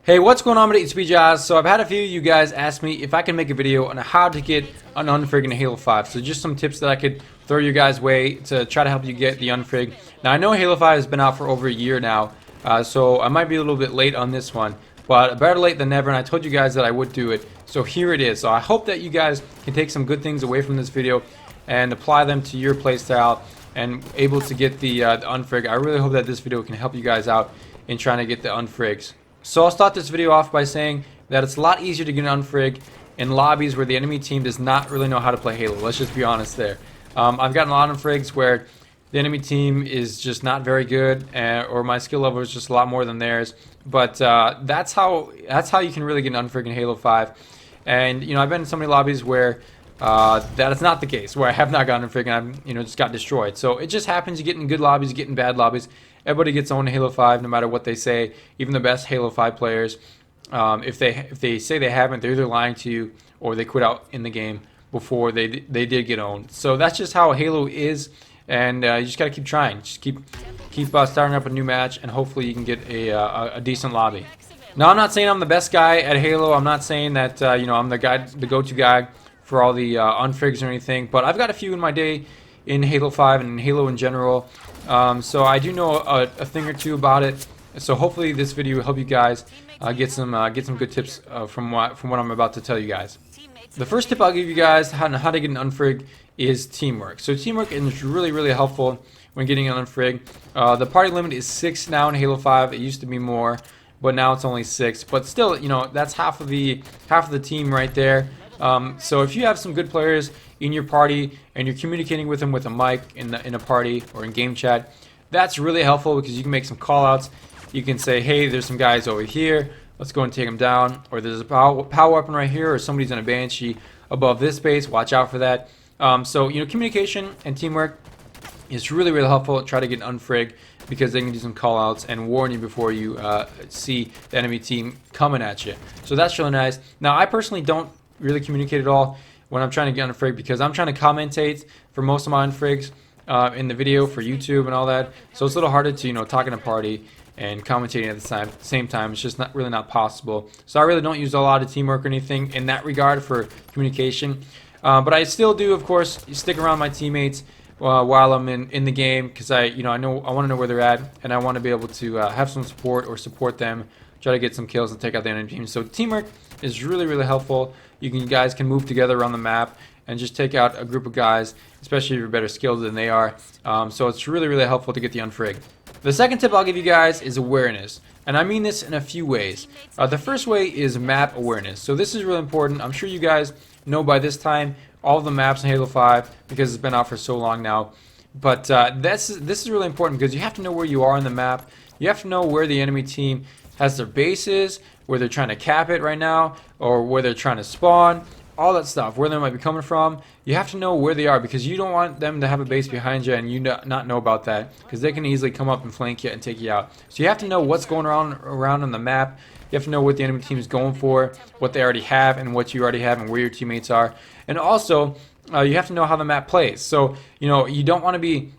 Hey, what's going on, it's Jazz. So I've had a few of you guys ask me if I can make a video on how to get an unfrig in Halo 5. So just some tips that I could throw your guys' way to try to help you get the unfrig. Now I know Halo 5 has been out for over a year now, so I might be a little bit late on this one. But better late than never, and I told you guys that I would do it. So here it is. So I hope that you guys can take some good things away from this video and apply them to your playstyle and able to get the unfrig. I really hope that this video can help you guys out in trying to get the unfrigs. So I'll start this video off by saying that it's a lot easier to get an unfrig in lobbies where the enemy team does not really know how to play Halo. Let's just be honest there. I've gotten a lot of unfrigs where the enemy team is just not very good, or my skill level is just a lot more than theirs. But that's how you can really get an unfrig in Halo 5. And you know, I've been in so many lobbies where that is not the case, where I have not gotten an unfrig and I've just got destroyed. So it just happens. You get in good lobbies, you get in bad lobbies. Everybody gets owned in Halo 5 no matter what they say. Even the best Halo 5 players, if they say they haven't, they're either lying to you or they quit out in the game before they did get owned. So that's just how Halo is, and you just gotta keep trying. Just keep starting up a new match, and hopefully you can get a decent lobby. Now I'm not saying I'm the best guy at Halo. I'm not saying that you know, I'm the go-to guy for all the unfrigs or anything. But I've got a few in my day in Halo 5 and in Halo in general. So I do know a thing or two about it. So hopefully this video will help you guys get some good tips from what I'm about to tell you guys. The first tip I'll give you guys on how to get an unfrig is teamwork. So teamwork is really helpful when getting an unfrig. The party limit is 6 now in Halo 5. It used to be more, but now it's only 6. But still, you know, that's half of the team right there. So if you have some good players in your party and you're communicating with them with a mic in a party or in game chat, that's really helpful because you can make some call outs. You can say, hey, there's some guys over here, let's go and take them down, or there's a power weapon right here, or somebody's on a Banshee above this base, watch out for that. So you know, communication and teamwork is really helpful. Try to get an unfrig because they can do some call outs and warn you before you see the enemy team coming at you. So that's really nice. Now I personally don't really communicate at all when I'm trying to get on a frig because I'm trying to commentate for most of my unfrigs in the video for YouTube and all that. So it's a little harder to, you know, talk in a party and commentating at the same time. It's just not possible. So I really don't use a lot of teamwork or anything in that regard for communication. But I still do, of course, stick around my teammates while I'm in the game because I want to know where they're at, and I want to be able to have some support or support them, try to get some kills and take out the enemy team. So teamwork is really helpful. You guys can move together around the map and just take out a group of guys, especially if you're better skilled than they are. So it's really helpful to get the unfrig. The second tip I'll give you guys is awareness, and I mean this in a few ways. The first way is map awareness. So this is really important. I'm sure you guys know by this time all of the maps in Halo 5 because it's been out for so long now. But this is really important because you have to know where you are on the map. You have to know where the enemy team has their bases, where they're trying to cap it right now, or where they're trying to spawn, all that stuff, where they might be coming from. You have to know where they are because you don't want them to have a base behind you and you not know about that, because they can easily come up and flank you and take you out. So you have to know what's going around on the map. You have to know what the enemy team is going for, what they already have and what you already have, and where your teammates are. And also you have to know how the map plays. So you know, you don't want to be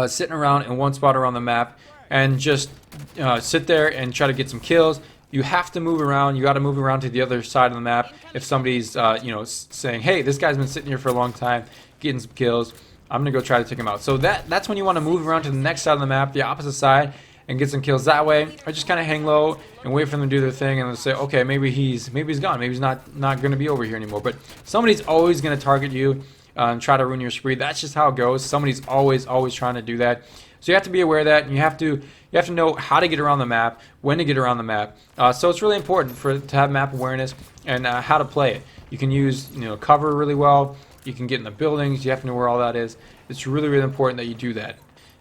sitting around in one spot around the map and just sit there and try to get some kills. You have to move around. You got to move around to the other side of the map if somebody's you know, saying, hey, this guy's been sitting here for a long time getting some kills, I'm gonna go try to take him out. So that's when you want to move around to the next side of the map, the opposite side, and get some kills that way, or just kind of hang low and wait for them to do their thing and they'll say, okay, maybe he's gone, maybe he's not going to be over here anymore. But somebody's always going to target you and try to ruin your spree. That's just how it goes. Somebody's always trying to do that. So you have to be aware of that, and you have to know how to get around the map, when to get around the map. So it's really important to have map awareness and how to play it. You can use, you know, cover really well. You can get in the buildings. You have to know where all that is. It's really important that you do that.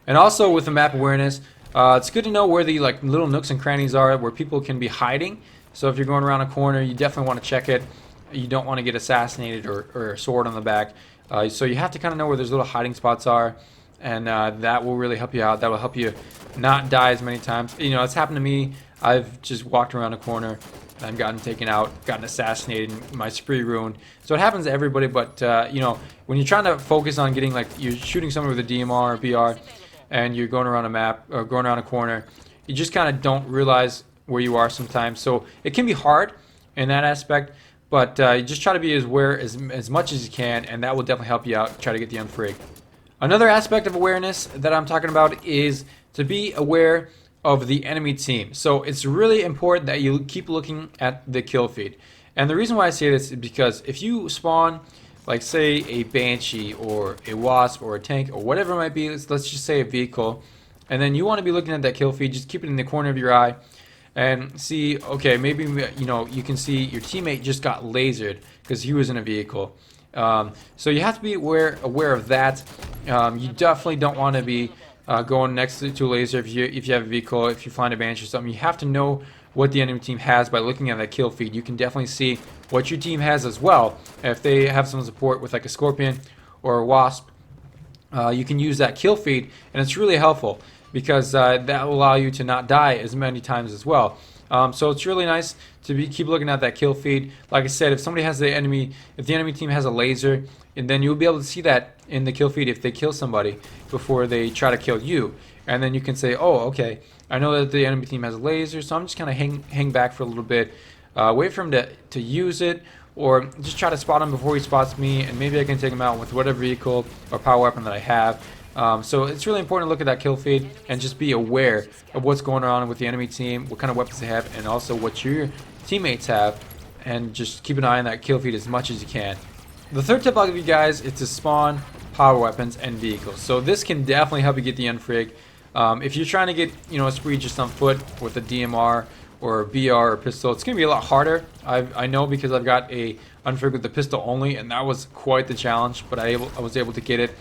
And also with the map awareness, it's good to know where the little nooks and crannies are where people can be hiding. So if you're going around a corner, you definitely want to check it. You don't want to get assassinated or a sword on the back. So you have to kind of know where those little hiding spots are. And that will really help you out. That will help you not die as many times. You know, it's happened to me. I've just walked around a corner and I've gotten taken out, gotten assassinated, my spree ruined. So it happens to everybody, but you know, when you're trying to focus on getting, you're shooting someone with a DMR or BR and you're going around a map or going around a corner, you just kind of don't realize where you are sometimes. So it can be hard in that aspect, but you just try to be as aware as much as you can, and that will definitely help you out. Try to get the unfrig. Another aspect of awareness that I'm talking about is to be aware of the enemy team. So it's really important that you keep looking at the kill feed. And the reason why I say this is because if you spawn, like say a Banshee or a Wasp or a tank or whatever it might be, let's just say a vehicle, and then you want to be looking at that kill feed, just keep it in the corner of your eye and see, okay, maybe you can see your teammate just got lasered because he was in a vehicle. So you have to be aware of that. You definitely don't want to be going next to a laser if you have a vehicle, if you find a Banshee or something. You have to know what the enemy team has by looking at that kill feed. You can definitely see what your team has as well. If they have some support with like a Scorpion or a Wasp, you can use that kill feed, and it's really helpful because that will allow you to not die as many times as well. So it's really nice to keep looking at that kill feed. Like I said, if the enemy team has a laser, and then you'll be able to see that in the kill feed if they kill somebody before they try to kill you. And then you can say, oh, okay, I know that the enemy team has a laser, so I'm just kind of hang back for a little bit, wait for him to use it, or just try to spot him before he spots me, and maybe I can take him out with whatever vehicle or power weapon that I have. So it's really important to look at that kill feed and just be aware of what's going on with the enemy team, what kind of weapons they have, and also what your teammates have, and just keep an eye on that kill feed as much as you can. The third tip I'll give you guys is to spawn power weapons and vehicles. So this can definitely help you get the unfrig. If you're trying to get a spree just on foot with a DMR or a BR or pistol, it's going to be a lot harder. I know because I've got a unfrig with the pistol only, and that was quite the challenge, but I was able to get it.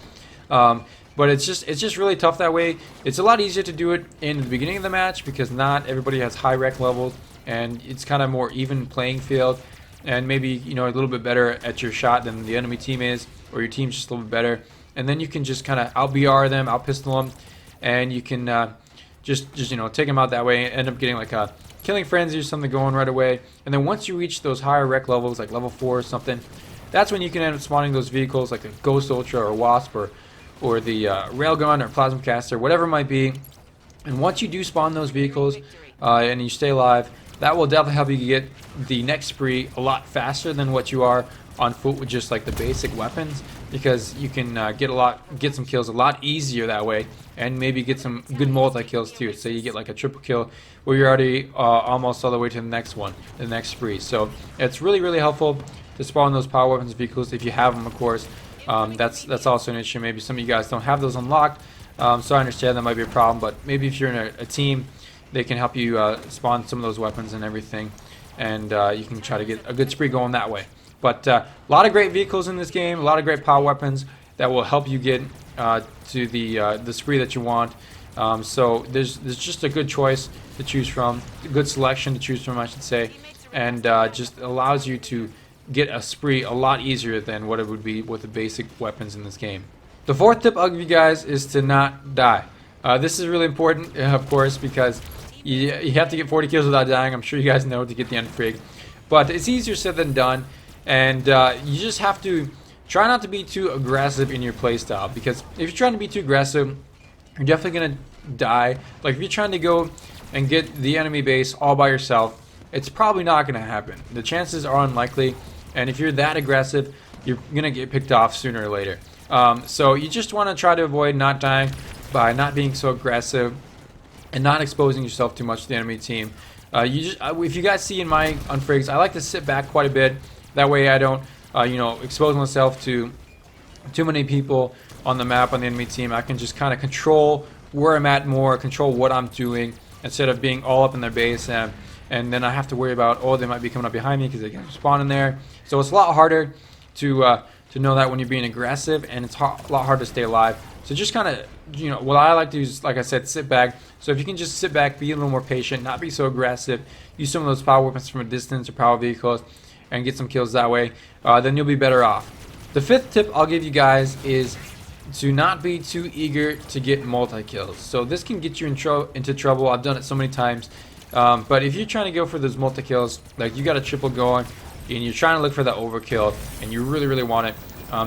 But it's just really tough that way. It's a lot easier to do it in the beginning of the match because not everybody has high rec levels, and it's kind of more even playing field, and maybe a little bit better at your shot than the enemy team is, or your team's just a little bit better. And then you can just kind of out BR them, out pistol them, and you can just take them out that way and end up getting like a killing frenzy or something going right away. And then once you reach those higher rec levels, like level 4 or something, that's when you can end up spawning those vehicles like a Ghost Ultra or Wasp or the Railgun or Plasma Caster, whatever it might be. And once you do spawn those vehicles and you stay alive, that will definitely help you get the next spree a lot faster than what you are on foot with just like the basic weapons, because you can get some kills a lot easier that way, and maybe get some good multi-kills too. So you get like a triple kill where you're already almost all the way to the next one, the next spree. So it's really helpful to spawn those power weapons vehicles if you have them, of course. That's also an issue. Maybe some of you guys don't have those unlocked, so I understand that might be a problem, but maybe if you're in a team, they can help you spawn some of those weapons and everything, and you can try to get a good spree going that way. But a lot of great vehicles in this game, a lot of great power weapons that will help you get to the spree that you want. So there's just a good choice to choose from, a good selection to choose from, I should say, and just allows you to get a spree a lot easier than what it would be with the basic weapons in this game. The fourth tip I'll give you guys is to not die. This is really important, of course, because you have to get 40 kills without dying. I'm sure you guys know, to get the unfrig, but it's easier said than done. And you just have to try not to be too aggressive in your playstyle, because if you're trying to be too aggressive, you're definitely going to die. Like if you're trying to go and get the enemy base all by yourself, it's probably not going to happen. The chances are unlikely, and if you're that aggressive, you're going to get picked off sooner or later. So you just want to try to avoid not dying by not being so aggressive and not exposing yourself too much to the enemy team. If you guys see in my unfrigs, I like to sit back quite a bit. That way I don't, expose myself to too many people on the map on the enemy team. I can just kind of control where I'm at more, control what I'm doing, instead of being all up in their base, and then I have to worry about, oh, they might be coming up behind me because they can spawn in there. So it's a lot harder to know that when you're being aggressive, and it's a lot harder to stay alive. So just kind of, what I like to do is, like I said, sit back. So if you can just sit back, be a little more patient, not be so aggressive, use some of those power weapons from a distance or power vehicles, and get some kills that way, then you'll be better off. The fifth tip I'll give you guys is to not be too eager to get multi-kills. So this can get you into trouble. I've done it so many times. But if you're trying to go for those multi-kills, like you got a triple going, and you're trying to look for that overkill, and you really want it,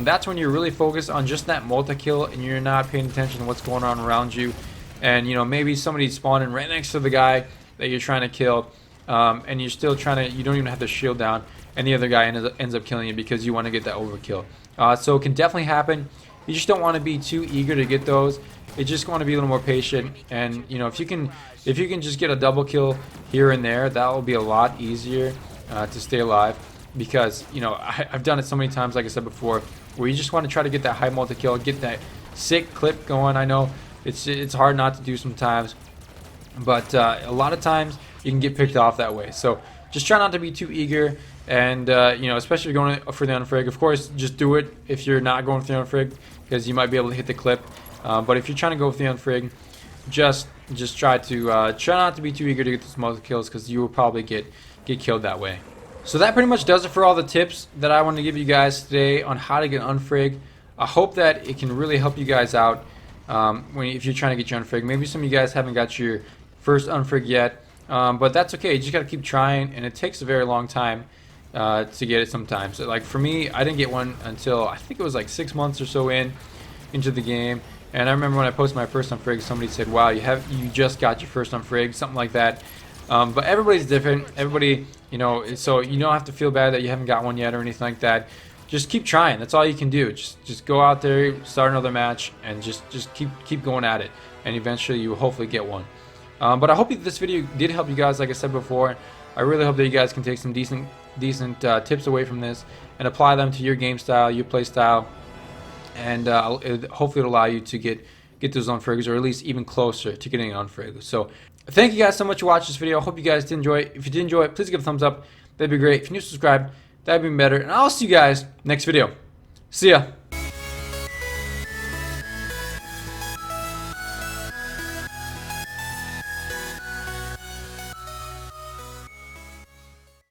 that's when you're really focused on just that multi-kill, and you're not paying attention to what's going on around you. And maybe somebody's spawning right next to the guy that you're trying to kill, and you're still trying to, you don't even have the shield down, and the other guy ends up killing you because you want to get that overkill. So it can definitely happen. You just don't want to be too eager to get those. You just want to be a little more patient, and you know, if you can just get a double kill here and there, that will be a lot easier to stay alive, because you know, I've done it so many times, like I said before, where you just want to try to get that high multi-kill, get that sick clip going. I know it's hard not to do sometimes, but a lot of times you can get picked off that way. So just try not to be too eager, and you know, especially if you're going for the unfrig. Of course, just do it if you're not going for the unfrig, because you might be able to hit the clip. But if you're trying to go with the unfrig, just try not to be too eager to get those multi-kills, because you will probably get killed that way. So that pretty much does it for all the tips that I want to give you guys today on how to get unfrig. I hope that it can really help you guys out if you're trying to get your unfrig. Maybe some of you guys haven't got your first unfrig yet, but that's okay. You just got to keep trying, and it takes a very long time to get it sometimes. So, like for me, I didn't get one until I think it was like 6 months or so into the game. And I remember when I posted my first unfrig, somebody said, "Wow, you just got your first unfrig," something like that. But everybody's different. Everybody, you know, so you don't have to feel bad that you haven't got one yet or anything like that. Just keep trying. That's all you can do. Just go out there, start another match, and just keep going at it, and eventually you will hopefully get one. But I hope this video did help you guys. Like I said before, I really hope that you guys can take some decent tips away from this and apply them to your game style, your play style, and hopefully it'll allow you to get those unfrigs, or at least even closer to getting an unfrig. So thank you guys so much for watching this video. I hope you guys did enjoy it. If you did enjoy it, please give it a thumbs up. That'd be great. If you're new, subscribe. That'd be better. And I'll see you guys next video. See ya.